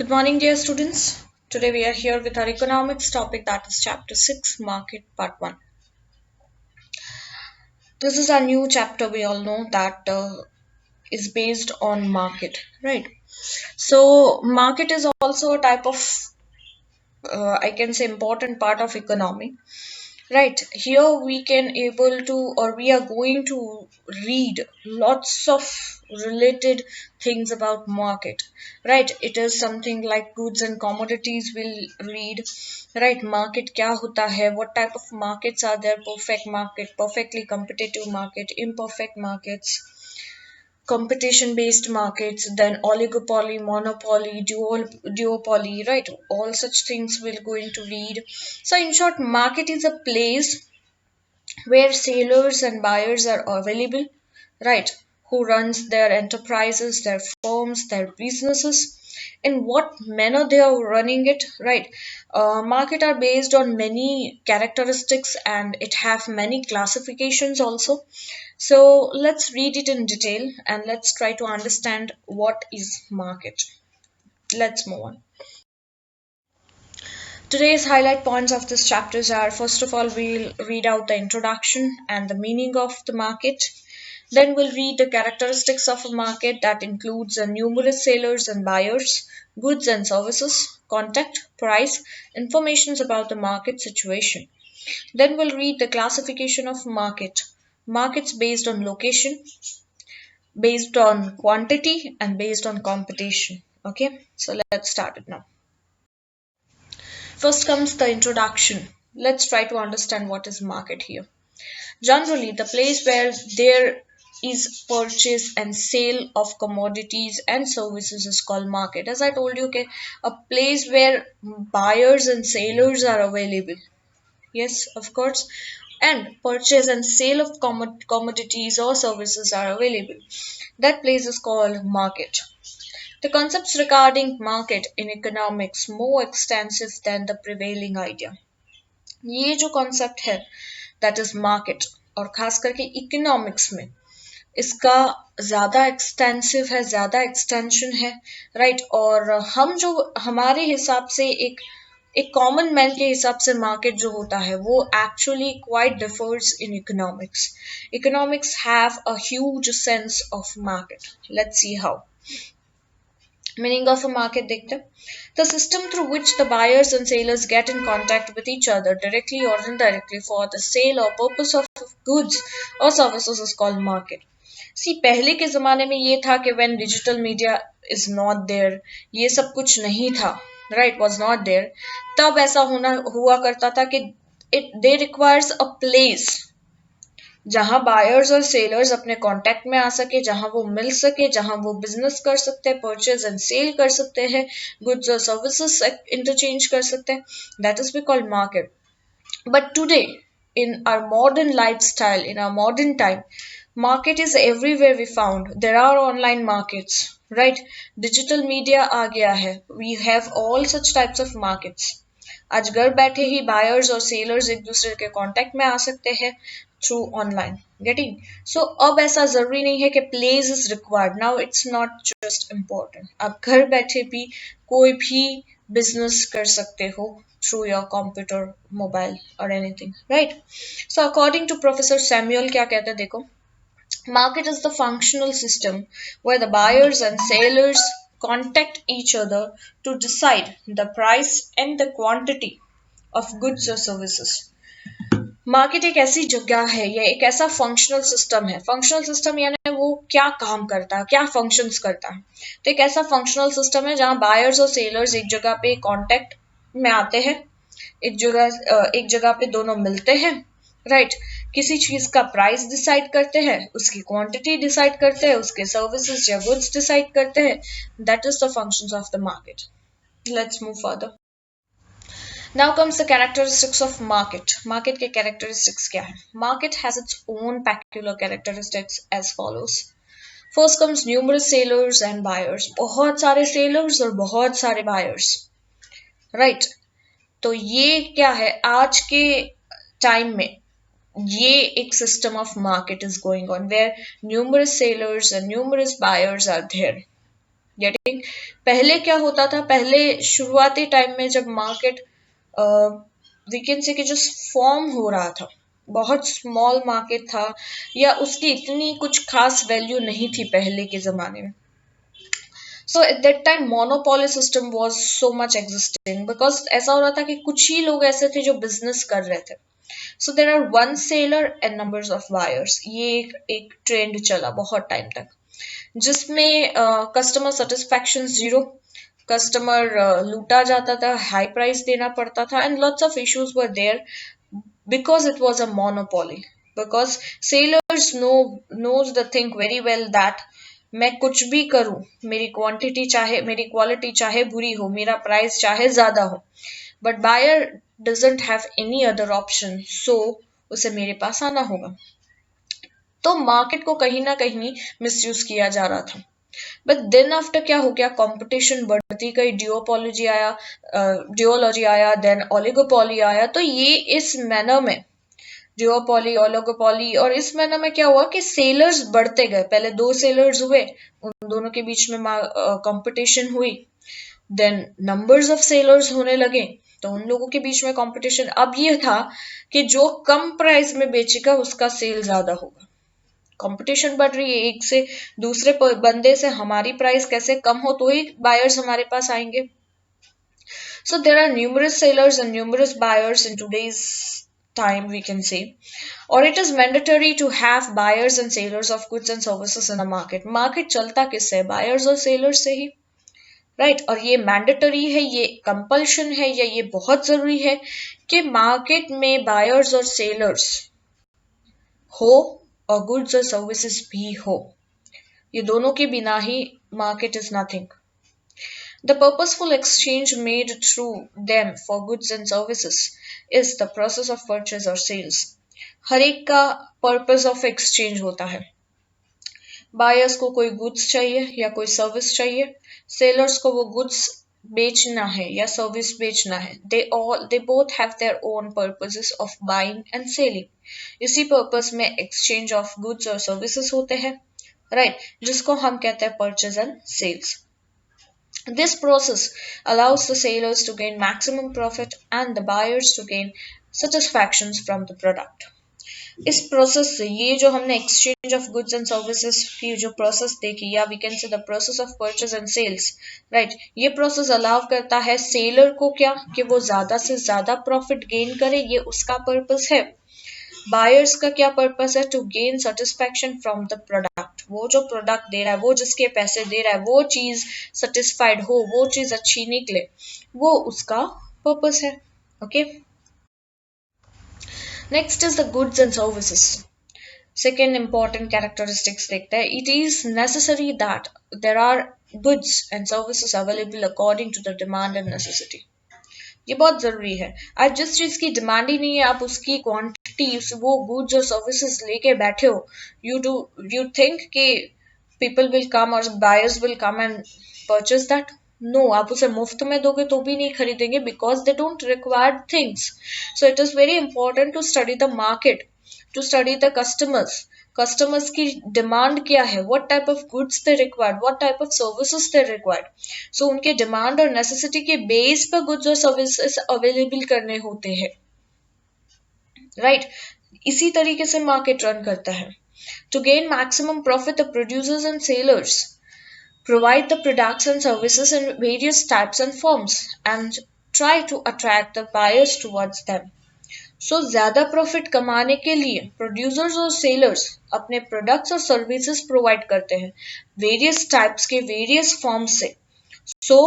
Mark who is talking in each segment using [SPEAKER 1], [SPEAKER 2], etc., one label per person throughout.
[SPEAKER 1] Good morning, dear students. Today we are here with our economics topic, that is chapter 6, Market Part 1. This is our new chapter. We all know that is based on market, right? So market is also a type of I can say important part of economy. Right, here we can able to or we are going to read lots of related things about market. Right, it is something like goods and commodities we'll read. Right, market kya hota hai, what type of markets are there, perfect market, perfectly competitive market, imperfect markets, competition based markets, then oligopoly, monopoly, duopoly, right? All such things we're going to read. So in short, market is a place where sellers and buyers are available, right? Who runs their enterprises, their firms, their businesses, in what manner they are running it, right? Market are based on many characteristics and it have many classifications also. So let's read it in detail and let's try to understand what is market. Let's move on. Today's highlight points of this chapters are, first of all, we'll read out the introduction and the meaning of the market. Then we'll read the characteristics of a market that includes numerous sellers and buyers, goods and services, contact, price, informations about the market situation. Then we'll read the classification of market. Markets based on location, based on quantity, and based on competition. Okay, so let's start it now. First comes the introduction. Let's try to understand what is market here. Generally, the place where there is purchase and sale of commodities and services is called market. As I told you, okay, a place where buyers and sellers are available. Yes, of course. And purchase and sale of commodities or services are available. That place is called market. The concepts regarding market in economics more extensive than the prevailing idea. ये जो concept है, that is market, और खास करके economics में इसका ज़्यादा extensive है, ज़्यादा एक्सटेंशन है, राइट? और हम जो हमारे हिसाब से एक कॉमन मैन के हिसाब से मार्केट जो होता है वो actually quite differs in economics. Economics have a huge sense of market. Let's see how. Meaning of a market देखते. The system through which the buyers and sellers get in contact with each other directly or indirectly for the sale or purpose of goods or services is called market. See, पहले के ज़माने में ये था कि when digital media is not there, ये सब कुछ नहीं था, right, was not there, तब ऐसा हुआ करता था कि they requires a place जहां बायर्स और सेलर्स अपने कांटेक्ट में आ सके, जहां वो मिल सके, जहां वो बिजनेस कर सकते हैं, परचेज एंड सेल कर सकते हैं, गुड्स और सर्विसेज इंटरचेंज कर सकते हैं. That is we call market. But today in our modern lifestyle, in our modern time, market is everywhere we found. There are online markets, right? Digital media आ गया है. We have all such types of markets. आज घर बैठे ही buyers और sellers एक दूसरे के contact में आ सकते हैं थ्रू ऑनलाइन गेटिंग. सो अब ऐसा जरूरी नहीं है कि place is required. Now it's not just important. आप घर बैठे भी कोई भी बिजनेस कर सकते हो through your computer, mobile or anything, right? So according to Professor Samuel, क्या कहते हैं देखो, market is the functional system where the buyers and sellers contact each other to decide the price and the quantity of goods or services. Market एक ऐसी जगह है या एक ऐसा फंक्शनल सिस्टम है. फंक्शनल सिस्टम यानी वो क्या काम करता है, क्या फंक्शंस करता है. तो एक ऐसा फंक्शनल सिस्टम है जहां बायर्स और सेलर्स एक जगह पे कांटेक्ट में आते हैं, एक जगह पे दोनों मिलते हैं, राइट? किसी चीज का प्राइस डिसाइड करते हैं, उसकी क्वांटिटी डिसाइड करते हैं, उसके सर्विसेज या गुड्स डिसाइड करते हैं. That is the functions of the market. Let's move further. Now comes the characteristics of market. Market के characteristics क्या है? Market has its own peculiar characteristics as follows. First comes numerous sellers and buyers. बहुत सारे sellers और बहुत सारे buyers. Right? तो ये क्या है? आज के time में ये एक system of market is going on where numerous sellers and numerous buyers are there. Getting? पहले क्या होता था, पहले शुरुआती टाइम में जब मार्केट वी कैन से कि जो फॉर्म हो रहा था, बहुत स्मॉल मार्केट था या उसकी इतनी कुछ खास वैल्यू नहीं थी पहले के जमाने में. So at that time monopoly system was so much existing because ऐसा हो रहा था कि कुछ ही लोग ऐसे थे जो बिजनेस कर रहे थे. So there are one seller and numbers of buyers. ये एक ट्रेंड चला बहुत टाइम तक, जिसमें कस्टमर सेटिस्फैक्शन जीरो, कस्टमर लूटा जाता था, हाई प्राइस देना पड़ता था, and lots of issues were there because it was a monopoly, because sailors knows the thing very well that मैं कुछ भी करूं, मेरी क्वांटिटी चाहे, मेरी क्वालिटी चाहे बुरी हो, मेरा प्राइस चाहे ज्यादा हो, but buyer doesn't have any other option, so उसे मेरे पास आना होगा. तो मार्केट को कहीं ना कहीं मिसयूज किया जा रहा था. बट देन आफ्टर क्या हो गया, कंपटीशन बढ़ती गई, डियोलॉजी आया, देन ओलिगोपॉली आया. तो ये इस मैनर में डिओपोली, ओलिगोपोली, और इस मैनर में क्या हुआ कि सेलर्स बढ़ते गए. पहले 2 सेलर्स हुए, उन दोनों के बीच में कंपटीशन हुई, देन नंबर्स ऑफ सेलर्स होने लगे, तो उन लोगों के बीच में कंपटीशन. अब ये था कि जो कम प्राइस में बेचेगा उसका सेल ज्यादा होगा. कंपटीशन बढ़ रही है, एक से दूसरे बंदे से हमारी प्राइस कैसे कम हो तो ही बायर्स हमारे पास आएंगे. So there are numerous sellers and numerous buyers in today's time, we can say, or it is mandatory to have buyers and sellers of goods and services in a market. Market चलता किससे है, buyers और sellers से ही, right. और ये mandatory है, ये compulsion है, या ये बहुत जरूरी है कि मार्केट में बायर्स और सेलर्स हो और गुड्स और सर्विसेज भी हो. ये दोनों के बिना ही market is nothing. The purposeful exchange made through them for goods and services is the process of purchase or sales. हर एक का पर्पस ऑफ एक्सचेंज होता है. बायर्स को कोई गुड्स चाहिए या कोई सर्विस चाहिए, सेलर्स को वो गुड्स बेचना है या सर्विस बेचना है. they both have their own purposes of buying and selling. इसी पर्पस में एक्सचेंज ऑफ गुड्स और सर्विसेज होते हैं, राइट, जिसको हम कहते हैं purchase and sales. This process allows the sellers to gain maximum profit and the buyers to gain satisfactions from the product. इस प्रोसेस से, ये जो हमने exchange of goods and services की जो प्रोसेस देखी, या we can say the process of purchase and sales, right, ये प्रोसेस अलाउ करता है सेलर को क्या, कि वो ज्यादा से ज्यादा प्रॉफिट गेन करे, ये उसका पर्पस है. बायर्स का क्या पर्पस है, to gain satisfaction from the product. वो जो प्रोडक्ट दे रहा है, वो जिसके पैसे दे रहा है, वो चीज सेटिस्फाइड हो, वो चीज अच्छी निकले, वो उसका पर्पस है. Okay, next is the goods and services. Second important characteristics देखते हैं. It is necessary that there are goods and services available according to the demand and necessity. ये बहुत जरूरी है. आज जिस चीज की डिमांड ही नहीं है, आप उसकी क्वांटिटी, वो गुड्स और सर्विसेज लेके बैठे हो, यू थिंक कि पीपल विल कम और buyers will come and purchase that. No, आप उसे मुफ्त में दोगे तो भी नहीं खरीदेंगे, because they don't require things. So it is very important to study the market, to study the customers की डिमांड क्या है, what type of goods they required, what type of services they required. So उनके demand और necessity के base पर goods और services available करने होते हैं, राइट. इसी तरीके से मार्केट रन करता है. To gain maximum profit, the producers and sellers provide the products and services in various types and forms and try to attract the buyers towards them. So ज्यादा profit कमाने के लिए producers और sellers अपने products और services provide करते हैं various types के, वेरियस फॉर्म्स से, सो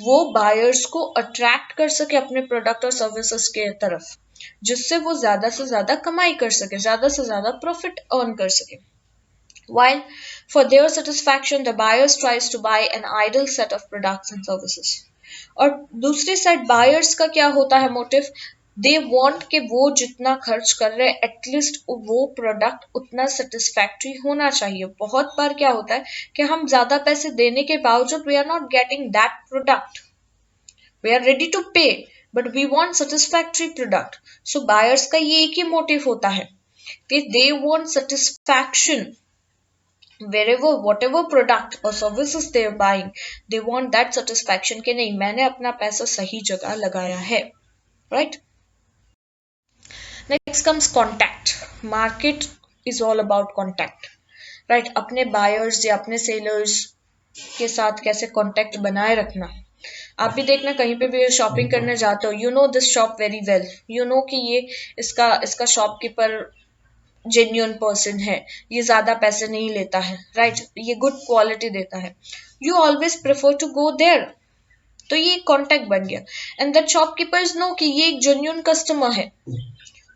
[SPEAKER 1] वो बायर्स को अट्रैक्ट कर सके अपने प्रोडक्ट और सर्विसेज के तरफ, जिससे वो ज्यादा से ज्यादा कमाई कर सके, ज्यादा से ज्यादा प्रॉफिट अर्न कर सके. While for their satisfaction, the buyers tries to buy an ideal set of products and services. और दूसरी साइड बायर्स का क्या होता है मोटिव, दे वांट कि वो जितना खर्च कर रहे हैं एटलीस्ट वो प्रोडक्ट उतना सेटिस्फैक्ट्री होना चाहिए. बहुत बार क्या होता है कि हम ज्यादा पैसे देने के बावजूद we are not getting that product, we are ready to pay but we want satisfactory product. So buyers का ये एक ही मोटिव होता है कि they want satisfaction wherever whatever product or services they are buying, they want that satisfaction कि नहीं मैंने अपना पैसा सही जगह लगाया है, right? Next comes contact. Market is all about contact, right? अपने buyers या अपने sellers के साथ कैसे कांटेक्ट बनाए रखना. आप भी देखना कहीं पे भी शॉपिंग करने जाते हो, you know this shop very well, you know कि ये इसका इसका शॉपकीपर जेन्युइन पर्सन है, ये ज्यादा पैसे नहीं लेता है, राइट ये गुड क्वालिटी देता है, you always prefer to go there. तो ये कॉन्टेक्ट बन गया. एंड दैट शॉपकीपर्स नो कि ये एक जेन्युइन कस्टमर है,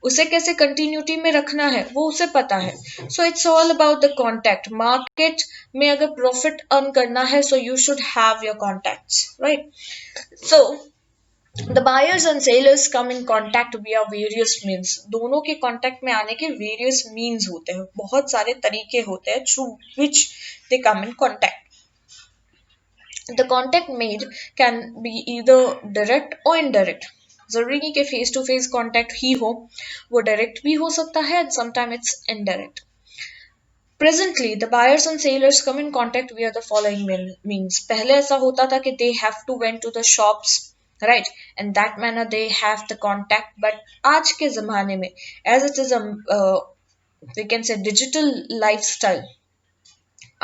[SPEAKER 1] उसे कैसे कंटिन्यूटी में रखना है वो उसे पता है. So it's all about the contact. Market में अगर प्रॉफिट अर्न करना है so you should have your contacts, right? So the buyers and sellers come in contact विया वेरियस मीन्स. दोनों के कॉन्टैक्ट में आने के वेरियस मीन्स होते हैं, बहुत सारे तरीके होते हैं through which they come in contact. The contact made can be either direct or indirect. जरूरी नहीं कि फेस टू फेस कॉन्टैक्ट ही हो, वो डायरेक्ट भी हो सकता है and sometime it's indirect. Presently, the buyers and sellers come in contact via the following means. पहले ऐसा होता था कि they have to went to the shops, right? And that manner they have the contact. But आज के ज़माने में, as it is a we can say digital lifestyle,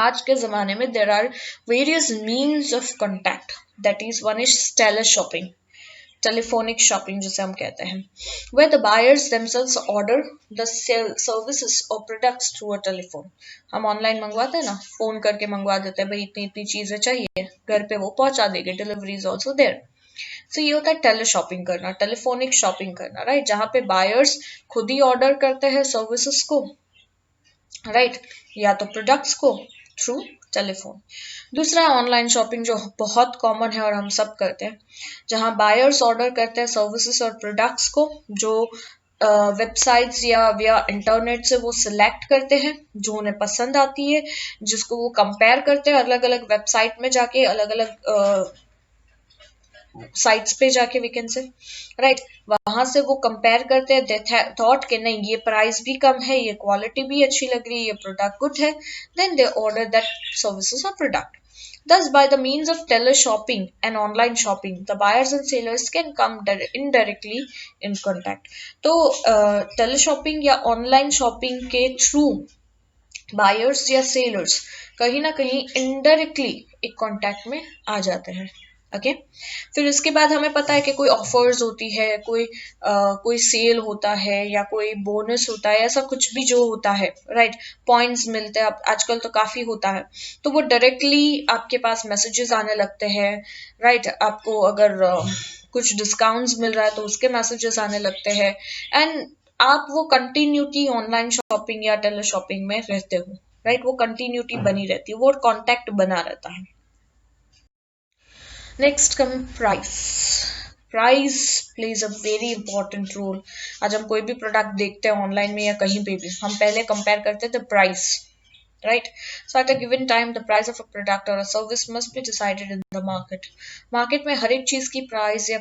[SPEAKER 1] आज के ज़माने में there are various means of contact. That is, one is stellar shopping, telephonic shopping जिसे हम कहते हैं, where the buyers themselves order the services or products through a telephone. हम online मंगवाते हैं ना, फोन करके मंगवा देते हैं, भाई इतनी इतनी चीजें चाहिए, घर पे वो पहुंचा देंगे, डिलीवरी इज ऑल्सो देयर. सो ये होता है टेली शॉपिंग करना, टेलीफोनिक शॉपिंग करना, राइट? जहाँ पे बायर्स खुद ही ऑर्डर करते हैं सर्विसेज को, राइट, या तो प्रोडक्ट्स को थ्रू टेलीफोन. दूसरा ऑनलाइन शॉपिंग जो बहुत कॉमन है और हम सब करते हैं, जहां बायर्स ऑर्डर करते हैं सर्विसेज और प्रोडक्ट्स को, जो वेबसाइट्स या विया इंटरनेट से वो सिलेक्ट करते हैं जो उन्हें पसंद आती है, जिसको वो कंपेयर करते हैं अलग अलग वेबसाइट में जाके, अलग अलग साइट्स पे जाके, वी कैन से, राइट, वहां से वो कंपेयर करते हैं, दे थॉट कि नहीं ये प्राइस भी कम है, ये क्वालिटी भी अच्छी लग रही है, ये प्रोडक्ट गुड है, then they order that services और product. Thus, by the means of teleshopping and online shopping, the buyers and sellers can come indirectly in contact. तो teleshopping या online shopping के through buyers या sellers कहीं ना कहीं indirectly एक contact में आ जाते हैं. ओके फिर इसके बाद हमें पता है कि कोई ऑफर्स होती है, कोई सेल होता है, या कोई बोनस होता है, ऐसा कुछ भी जो होता है, राइट, पॉइंट्स मिलते हैं, आजकल तो काफी होता है, तो वो डायरेक्टली आपके पास मैसेजेस आने लगते हैं, राइट. आपको अगर कुछ डिस्काउंट्स मिल रहा है तो उसके मैसेजेस आने लगते हैं, एंड आप वो कंटिन्यूटी ऑनलाइन शॉपिंग या टेली शॉपिंग में रहते हो, राइट, वो कंटिन्यूटी बनी रहती है, वो कॉन्टेक्ट बना रहता है. Next come price. Price plays a very important role. आज हम कोई भी प्रोडक्ट देखते हैं ऑनलाइन में या कहीं पे भी, हम पहले कंपेयर करते थे price, right? So at a given time, the price of a product or a service must be decided in the market. Market में हर एक चीज की प्राइस या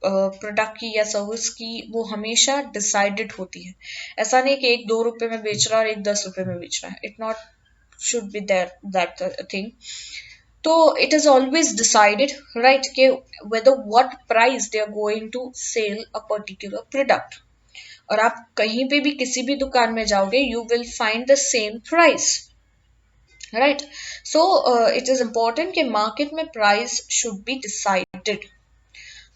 [SPEAKER 1] प्रोडक्ट की या सर्विस की वो हमेशा डिसाइडेड होती है. ऐसा नहीं कि एक 2 रुपए में बेच रहा है और एक 10 रुपए में बेच रहा है. It not should be there that thing. तो it is always decided, right, कि whether what price they are going to sell a particular product. और आप कहीं पे भी किसी भी दुकान में जाओगे, you will find the same price, right? So it is important कि market में price should be decided.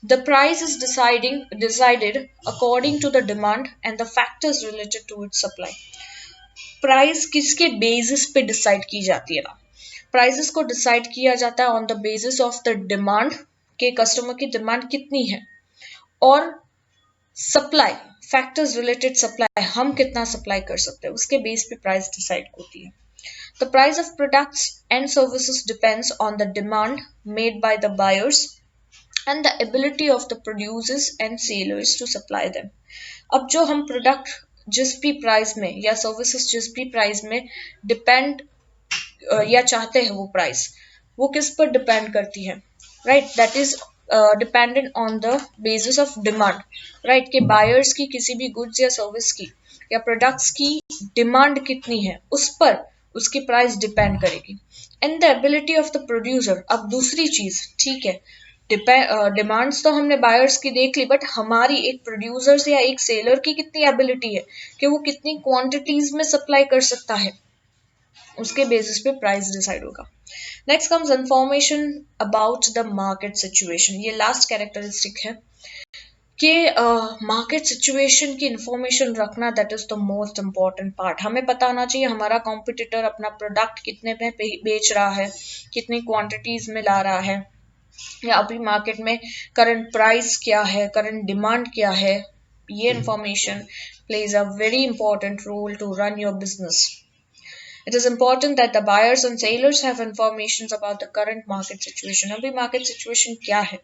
[SPEAKER 1] The price is decided according to the demand and the factors related to its supply. Price किसके basis पे decide की जाती है ना? Prices को decide किया जाता है on the basis of the demand, के कस्टमर की डिमांड कितनी है, और सप्लाई, फैक्टर्स रिलेटेड सप्लाई, हम कितना सप्लाई कर सकते हैं, उसके बेस पे प्राइस डिसाइड होती है. The price of products and services depends on the demand made by the buyers and the ability of the producers and sellers to supply them. अब जो हम प्रोडक्ट जिस भी प्राइस में या सर्विसेज जिस भी प्राइस में डिपेंड या चाहते हैं, वो प्राइस वो किस पर डिपेंड करती है, right, that is dependent on the basis of demand, right, के बायर्स की किसी भी गुड्स या सर्विस की या प्रोडक्ट्स की डिमांड कितनी है, उस पर उसकी प्राइस डिपेंड करेगी। And the ability of the producer, अब दूसरी चीज, ठीक है, डिमांड्स तो हमने बायर्स की देख ली, बट हमारी एक प्रोड्यूसर्स या एक सेलर की कितनी एबिलिटी है कि वो कितनी क्वांटिटीज में सप्लाई कर सकता है, उसके बेसिस पे प्राइस डिसाइड होगा। Next comes information about the market situation. ये लास्ट कैरेक्टरिस्टिक है कि मार्केट सिचुएशन की इंफॉर्मेशन रखना, that is the most important part. हमें पता होना चाहिए हमारा कॉम्पिटिटर अपना प्रोडक्ट कितने में बेच रहा है, कितनी क्वांटिटीज में ला रहा है, या अभी मार्केट में करंट प्राइस क्या है, करंट डिमांड क्या है। ये information plays a very important role to run your business. It is important that the buyers and sellers have information about the current market situation. अभी market situation क्या है,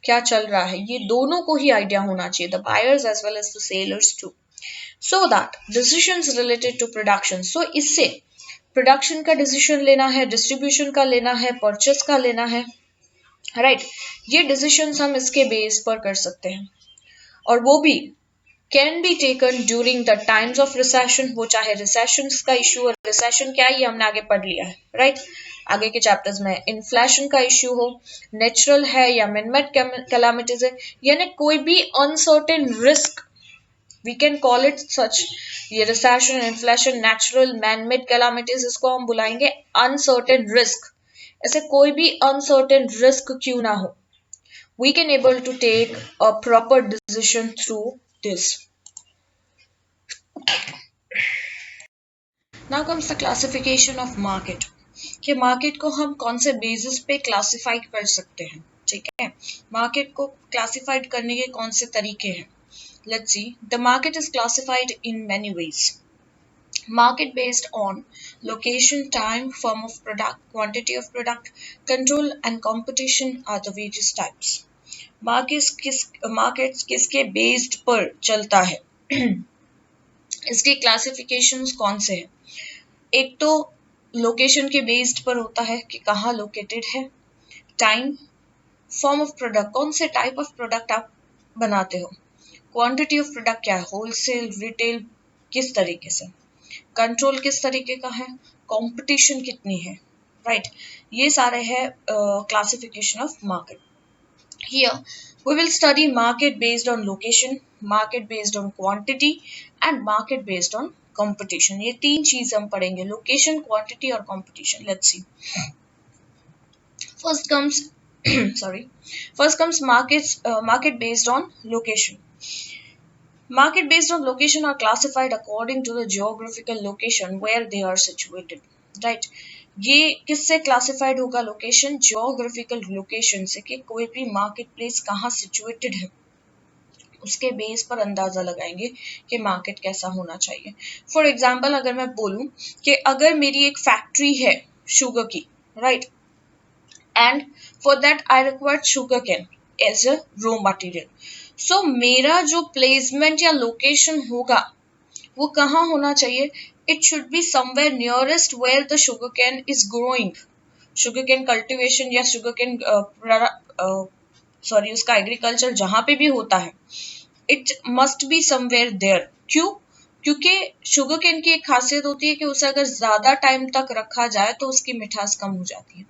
[SPEAKER 1] क्या चल रहा है, ये दोनों को ही आइडिया होना चाहिए, the buyers as well as the sellers too, so that decisions related to production. So इससे प्रोडक्शन का डिसीजन लेना है, डिस्ट्रीब्यूशन का लेना है, परचेस का लेना है, राइट ये डिसीजंस हम इसके बेस पर कर सकते हैं, और वो भी can be taken during the times of recession, वो चाहे रिसेशन का इशू हो, रिसेशन क्या है ये हमने आगे पढ़ लिया है, राइट आगे के चैप्टर्स में, इन्फ्लेशन का इशू हो, नेचुरल है या मैनमेड कैलामिटीज है, यानी कोई भी uncertain risk, we can call it such, ये recession, inflation, natural, manmade calamities, इसको हम बुलाएंगे अनसर्टेन रिस्क। ऐसे कोई भी अनसर्टेन रिस्क क्यों ना हो, we can able to take a proper decision through this. Now comes the classification of market, कि मार्केट को हम कौन से बेसिस पे क्लासिफाई कर सकते हैं, ठीक है, मार्केट को क्लासिफाइड करने के कौन से तरीके हैं। Let's see, the market is classified in many ways. Market based on location, time, form of product, quantity of product, control and competition are the various types. Markets किसके बेस्ड पर चलता है इसके क्लासिफिकेशंस कौन से हैं। एक तो लोकेशन के बेस्ड पर होता है कि कहाँ लोकेटेड है, टाइम, फॉर्म ऑफ प्रोडक्ट, कौन से टाइप ऑफ प्रोडक्ट आप बनाते हो, क्वांटिटी ऑफ प्रोडक्ट क्या है, होलसेल, रिटेल, किस तरीके से, कंट्रोल किस तरीके का है, कंपटीशन कितनी है, राइट ये सारे है classification of market. Here we will study market based on location, market based on quantity and market based on competition. ये तीन चीज हम पढ़ेंगे, location, quantity और competition. Let's see. First comes sorry. First comes market based on location. Market based on location are classified according to the geographical location where they are situated. Right. ये किससे classified होगा, location, geographical location से, कि कोई भी market place कहाँ situated है, उसके बेस पर अंदाजा लगाएंगे कि मार्केट कैसा होना चाहिए. फॉर एग्जाम्पल अगर मैं बोलूं कि अगर मेरी एक फैक्ट्री है शुगर की, right, and for that I required sugar cane as a raw material, so मेरा जो प्लेसमेंट या लोकेशन होगा वो कहाँ होना चाहिए, it should be somewhere nearest where the sugarcane is growing. Sugarcane cultivation या sugarcane उसका एग्रीकल्चर जहाँ पे भी होता है, it must be somewhere there. क्यों? क्योंकि sugarcane की एक खासियत होती है कि उसे अगर ज्यादा टाइम तक रखा जाए तो उसकी मिठास कम हो जाती है.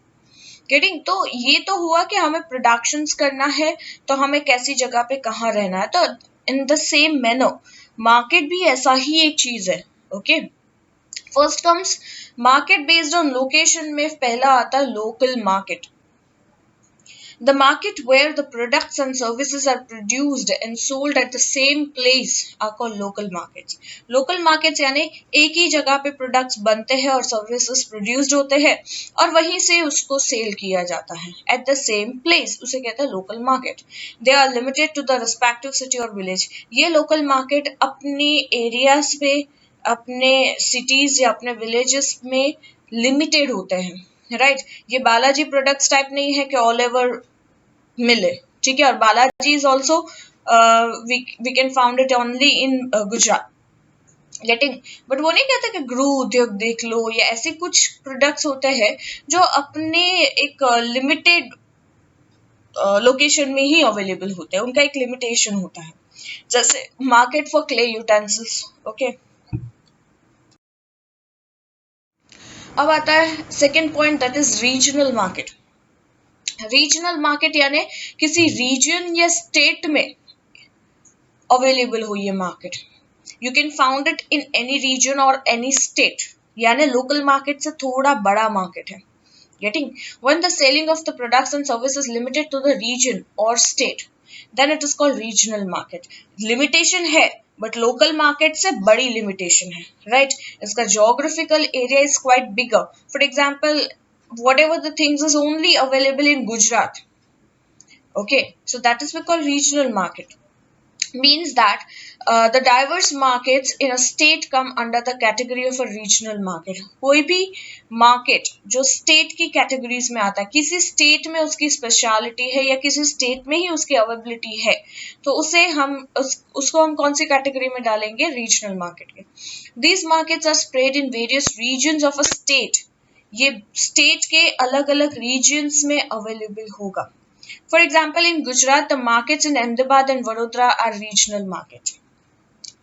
[SPEAKER 1] गेटिंग, तो ये तो हुआ कि हमें प्रोडक्शंस करना है तो हमें कैसी जगह पे कहाँ रहना है. तो in the same manner market भी ऐसा ही एक चीज है. Okay, first comes market based on location में पहला आता है local market. The market where the products and services are produced and sold at the same place are called local markets. Local markets यानी एक ही जगह पे प्रोडक्ट्स बनते हैं और सर्विसेज प्रोड्यूस्ड होते हैं और वहीं से उसको सेल किया जाता है at the same place, उसे कहते हैं local market. They are limited to the respective city or village. ये लोकल मार्केट अपने एरियाज पे, अपने सिटीज या अपने विलेजेस में लिमिटेड होते हैं, राइट. ये बालाजी प्रोडक्ट्स टाइप नहीं है कि ऑल ओवर मिले, ठीक है, और Balaji is also we can found it only in Gujarat. Getting, but वो नहीं कहते कि गृह उद्योग देख लो, या ऐसे कुछ प्रोडक्ट्स होते हैं जो अपने एक लिमिटेड लोकेशन में ही अवेलेबल होते हैं, उनका एक लिमिटेशन होता है. जैसे market for clay utensils. Okay, अब आता है second point, that is regional market. Regional market यानी किसी रीजन या स्टेट में अवेलेबल हो ये market. You can found it in any region और एनी स्टेट, यानी लोकल मार्केट से थोड़ा बड़ा मार्केट है। Getting? When the selling of the products and services limited to the region or state, then it is called regional market. Limitation है, but local market से बड़ी limitation है, right? इसका geographical area is quite bigger. For example, whatever the things is only available in Gujarat. Okay, so that is called regional market. Means that the diverse markets in a state come under the category of a regional market. कोई भी market जो state की categories में आता है, किसी state में उसकी स्पेशलिटी है या किसी स्टेट में ही उसकी अवेलेबिलिटी है, तो उसे हम उसको हम कौन सी कैटेगरी में डालेंगे? रीजनल मार्केट के। These markets are spread in various regions of a state. ये स्टेट के अलग अलग रीजन्स में अवेलेबल होगा। For example, in Gujarat, the markets in Ahmedabad and Vadodara are regional market.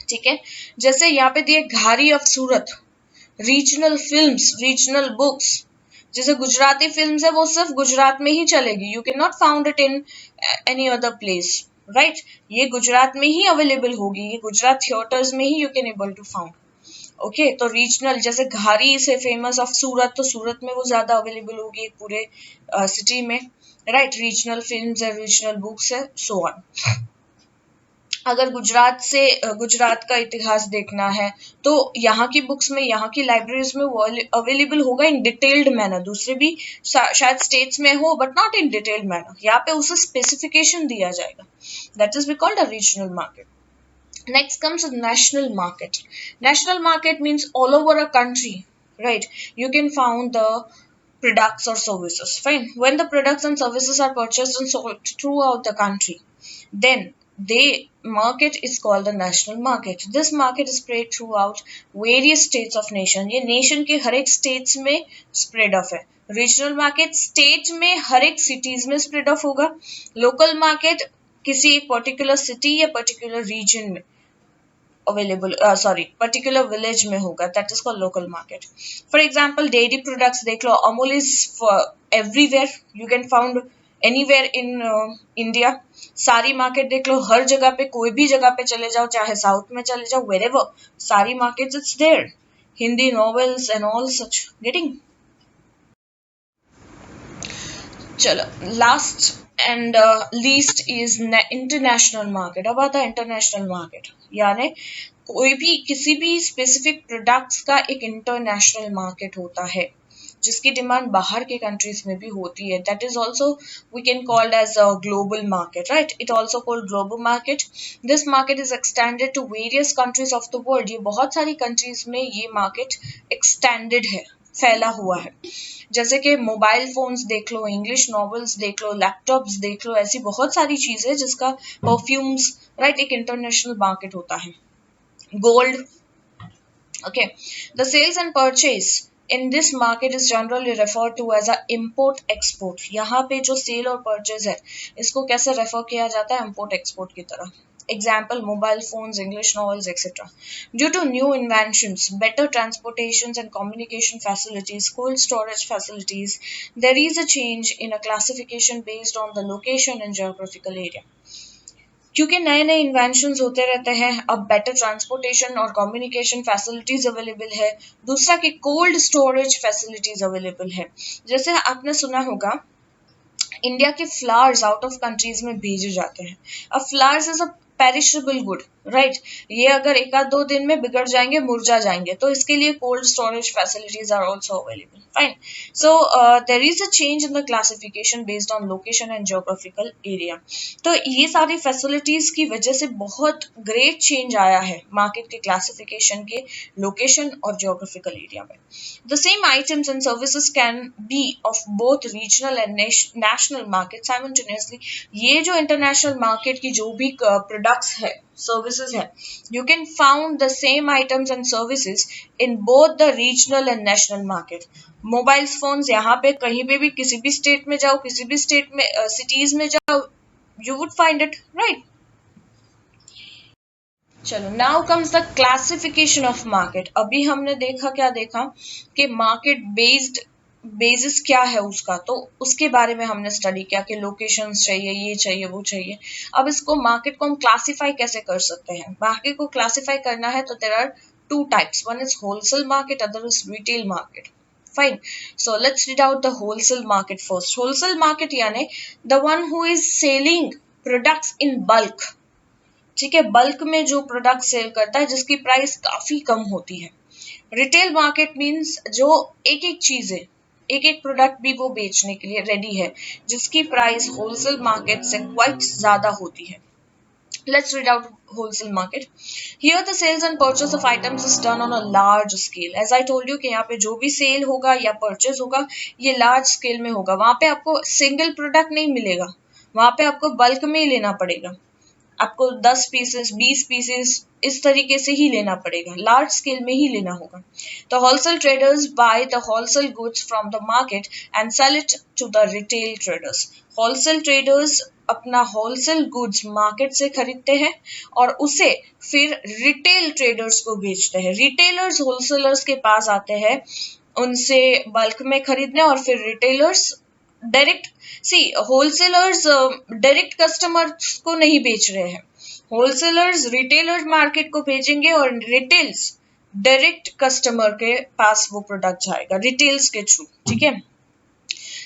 [SPEAKER 1] ठीक है, जैसे यहाँ पे दिए घारी of Surat, regional films, regional books. जैसे गुजराती फिल्म्स है वो सिर्फ गुजरात में ही चलेगी, you can not found it in any other place, right? ये गुजरात में ही अवेलेबल होगी, ये गुजरात थिएटर्स में ही you can able to found. Okay, तो रीजनल जैसे घारी से फेमस ऑफ सूरत, तो सूरत में वो ज्यादा अवेलेबल होगी पूरे सिटी में, राइट? रीजनल फिल्म्स है, रीजनल बुक्स है, सो ऑन। अगर गुजरात का इतिहास देखना है तो यहाँ की बुक्स में, यहाँ की लाइब्रेरीज में वो अवेलेबल होगा इन डिटेल्ड मैनर। दूसरे भी शायद स्टेट्स में हो, but not in detailed manner. यहाँ पे उसे स्पेसिफिकेशन दिया जाएगा, that is we called a regional market. Next comes the national market. National market means all over a country, right? You can find the products or services. Fine. When the products and services are purchased and sold throughout the country, then the market is called the national market. This market is spread throughout various states of nation. ये nation के हर एक states में spread off है। Regional market state में हर एक cities में spread off होगा। Local market किसी एक particular city या particular region में अवेलेबल, पर्टिकुलर विलेज में होगा, that is called local market. For example dairy products देख लो, Amul is everywhere, you can found anywhere in India. सारी मार्केट देख लो, हर जगह पे, कोई भी जगह पे चले जाओ, चाहे साउथ में चले जाओ, वेरेवर, सारी markets it's there. Hindi novels and all such. Getting? चलो, last and least is international market. अब आता है इंटरनेशनल मार्केट, यानी कोई भी किसी भी स्पेसिफिक प्रोडक्ट्स का एक इंटरनेशनल मार्केट होता है जिसकी डिमांड बाहर के कंट्रीज में भी होती है। That is also we can called as a global market, right? It also called global market. This market is extended to various countries of the world. ये बहुत सारी कंट्रीज में ये मार्केट एक्सटेंडेड है, फैला हुआ है। जैसे कि मोबाइल फोन्स देख लो, इंग्लिश नॉवेल्स देख लो, लैपटॉप्स देख लो, ऐसी बहुत सारी चीजें जिसका परफ्यूम्स, राइट, एक इंटरनेशनल मार्केट होता है। Gold, okay, the sales and purchase in this market is generally referred to as a import export. यहाँ पे जो सेल और परचेज है इसको कैसे रेफर किया जाता है? इम्पोर्ट एक्सपोर्ट की तरह। Example, mobile phones, English novels, etc. Due to new inventions, better transportations and communication facilities, cold storage facilities, there is a change in a classification based on the location and geographical area. क्योंकि नए नए inventions होते रहते हैं, अब better transportation और communication facilities available है। दूसरा कि कोल्ड स्टोरेज फैसिलिटीज अवेलेबल है। जैसे आपने सुना होगा इंडिया के फ्लावर्स आउट ऑफ कंट्रीज में भेजे जाते हैं। अब flowers is a perishable good, right? ये अगर एक आध दो दिन में बिगड़ जाएंगे, मुरझा जाएंगे, तो इसके लिए cold storage facilities are also available. Fine. So there is a change in the classification based on location and geographical area. तो ये सारी फैसिलिटीज की वजह से बहुत ग्रेट चेंज आया है मार्केट के क्लासिफिकेशन के लोकेशन और जियोग्राफिकल एरिया में। The same items and services can be of both regional and national market simultaneously. ये जो इंटरनेशनल मार्केट की जो भी प्रोडक्ट्स है, सर्विसेज है, you can found the same items and services in both the regional and national market. Mobile phones यहाँ पे कहीं पे भी किसी भी स्टेट में जाओ, किसी भी स्टेट में सिटीज में जाओ, you would find it, right? चलो, now comes the classification of market. अभी हमने देखा, क्या देखा कि मार्केट बेस्ड बेसिस क्या है उसका, तो उसके बारे में हमने स्टडी किया कि लोकेशंस चाहिए, ये चाहिए, वो चाहिए। अब इसको मार्केट को हम क्लासिफाई कैसे कर सकते हैं? मार्केट को क्लासिफाई करना है तो there are two types, one is wholesale market, other is retail market. Fine. So let's read out the wholesale market first. Wholesale market यानी the one who is selling products in bulk. ठीक है, bulk में जो product cell करता है जिसकी price काफी कम होती है। रिटेल मार्केट मींस जो एक एक चीज है, एक एक प्रोडक्ट भी वो बेचने के लिए रेडी है, जिसकी प्राइस होलसेल मार्केट से क्वाइट ज्यादा होती है। Let's read out wholesale market. Here the sales and purchase of items is done on a large scale. As I told you कि यहाँ पे जो भी सेल होगा या परचेज होगा ये लार्ज स्केल में होगा। वहां पे आपको सिंगल प्रोडक्ट नहीं मिलेगा, वहां पे आपको बल्क में ही लेना पड़ेगा। आपको 10 पीसेस 20 पीसेस इस तरीके से ही लेना पड़ेगा, लार्ज स्केल में ही लेना होगा। The wholesale traders buy the wholesale goods from the market and sell it to the retail traders. Wholesale traders अपना होलसेल गुड्स मार्केट से खरीदते हैं और उसे फिर रिटेल ट्रेडर्स को बेचते हैं। रिटेलर्स होलसेलर्स के पास आते हैं उनसे बल्क में खरीदने, और फिर रिटेलर्स डायरेक्ट, सी होलसेलर्स डायरेक्ट कस्टमर्स को नहीं बेच रहे हैं, होलसेलर्स रिटेलर मार्केट को भेजेंगे और रिटेल्स डायरेक्ट कस्टमर के पास वो प्रोडक्ट जाएगा रिटेल्स के थ्रू। ठीक है,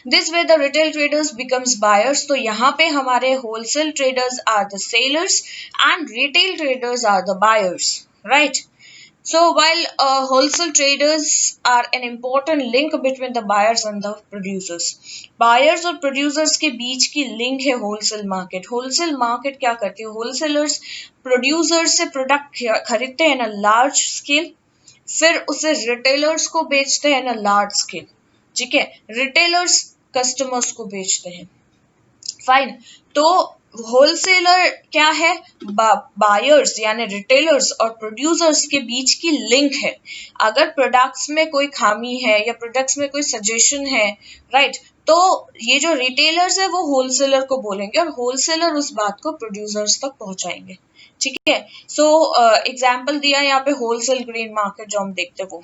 [SPEAKER 1] this way the retail traders becomes buyers. तो यहाँ पे हमारे wholesale traders are the sellers and retail traders are the buyers, right? So while wholesale traders are an important link between the buyers and the producers, buyers और producers के बीच की link है wholesale market। wholesale market क्या करती है? wholesalers producers से product खरीदते हैं ना large scale, फिर उसे retailers को बेचते हैं ना large scale। ठीक है, retailers customers को बेचते हैं। फाइन, तो होलसेलर क्या है? बायर्स यानी रिटेलर्स और प्रोड्यूसर्स के बीच की लिंक है। अगर प्रोडक्ट्स में कोई खामी है या प्रोडक्ट्स में कोई सजेशन है, राइट, तो ये जो रिटेलर्स है वो होलसेलर को बोलेंगे और होलसेलर उस बात को प्रोड्यूसर्स तक पहुंचाएंगे। ठीक है, सो एग्जाम्पल दिया यहाँ पे होलसेल ग्रेन मार्केट जो हम देखते वो।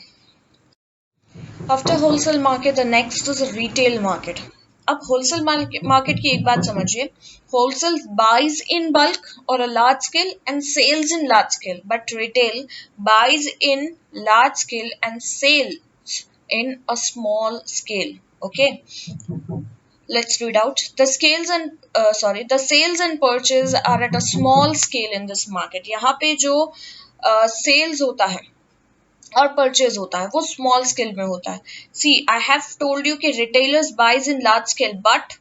[SPEAKER 1] After wholesale market the next is retail market. अब होलसेल मार्केट की एक बात समझिए, होलसेल बाइज इन बल्क और a large scale and sales in large scale, but retail buys in large scale and sales in a small scale. Okay, let's read out the scales and the sales and purchase are at a small scale in this market। यहाँ पे जो sales होता है और purchase होता है वो small scale में होता है। See I have told you कि retailers buys in large scale, but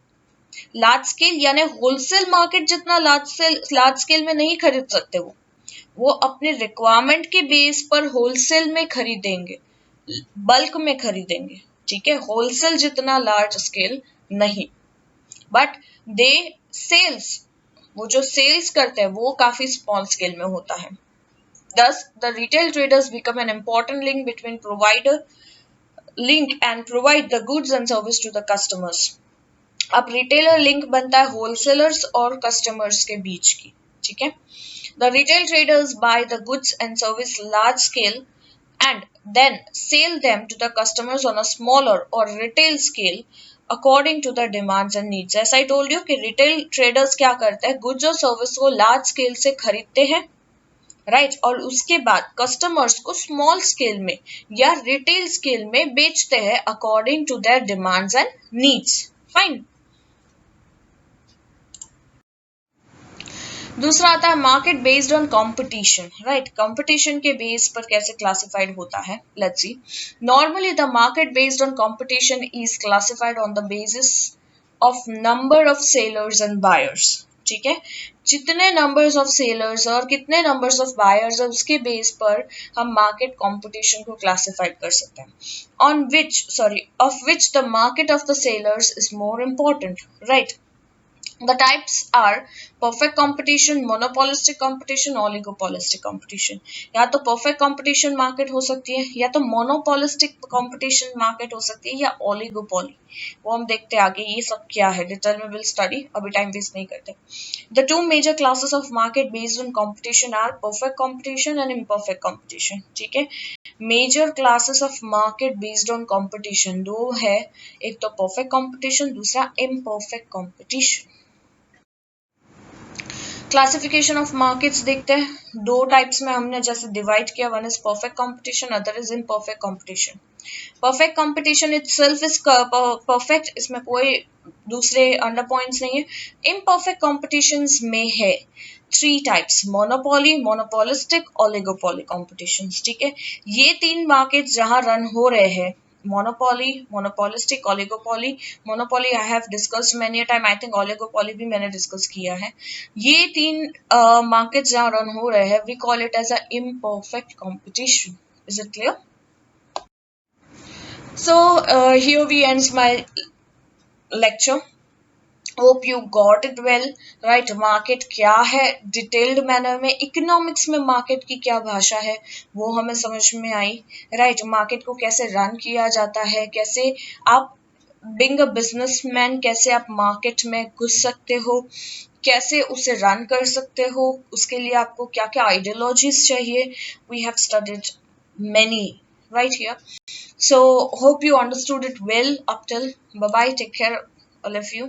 [SPEAKER 1] large scale यानी होलसेल मार्केट जितना लार्ज स्केल में नहीं खरीद सकते वो अपने रिक्वायरमेंट के बेस पर होलसेल में खरीदेंगे, बल्क में खरीदेंगे। ठीक है, होलसेल जितना लार्ज स्केल नहीं, बट दे सेल्स, वो जो सेल्स करते हैं वो काफी स्मॉल स्केल में होता है। Thus, the retail traders become an important link between and provide the goods and service to the customers। अब रिटेलर लिंक बनता है होलसेलर्स और कस्टमर्स के बीच की। ठीक है, the retail traders buy the goods and service large scale and then sell them to the customers on a smaller or retail scale according to the demands and needs। As I told you कि retail traders क्या करते हैं, goods और service को large scale से खरीदते हैं, right, और उसके बाद कस्टमर्स को स्मॉल स्केल में या रिटेल स्केल में बेचते हैं according to their demands and needs. Fine, दूसरा आता है market based on competition. Right, competition के बेस पर कैसे क्लासिफाइड होता है, let's see. Normally the market based on competition is classified on the basis of number of sellers and buyers. ठीक है, जितने नंबर्स ऑफ सेलर्स और कितने नंबर्स ऑफ बायर्स है उसके बेस पर हम मार्केट कंपटीशन को क्लासिफाइड कर सकते हैं। Of which the market of the sellers is more important. Right, The types are perfect competition, monopolistic competition, oligopolistic competition. या तो perfect competition market हो सकती है, या तो monopolistic competition market हो सकती है, या oligopoly. वो हम देखते हैं आगे ये सब क्या है, डिटेल में we'll study, अभी टाइम वेस्ट नहीं करते. The two major classes of market based on competition are perfect competition and imperfect competition. ठीक है, major classes of market based on competition दो है, एक तो परफेक्ट कंपटीशन, दूसरा imperfect competition. Classification of markets देखते हैं, दो टाइप्स में हमने जैसे डिवाइड किया, one is perfect competition, other is imperfect competition. Perfect competition itself is perfect, इसमें कोई दूसरे अंडर पॉइंट्स नहीं है. इम्परफेक्ट कंपटीशंस में है three types, monopoly, monopolistic, oligopoly competitions. ठीक है, ये तीन मार्केट जहां रन हो रहे हैं, monopoly, monopolistic, oligopoly. Monopoly I have discussed many time, I think oligopoly भी मैंने डिस्कस किया है. ये तीन मार्केट जहां रन हो रहे हैं, we call it as a imperfect competition. Is it clear? So here we ends my lecture. Hope you got it well. Right, market क्या है डिटेल्ड मैनर में, इकोनॉमिक्स में मार्केट की क्या भाषा है वो हमें समझ में आई. राइट, मार्केट को कैसे रन किया जाता है, कैसे आप बिंग अ बिजनेसमैन, कैसे आप मार्केट में घुस सकते हो, कैसे उसे रन कर सकते हो, उसके लिए आपको क्या क्या आइडियोलॉजीज चाहिए. We have studied many right here. So hope you understood it well up till. Bye bye, take care all of you.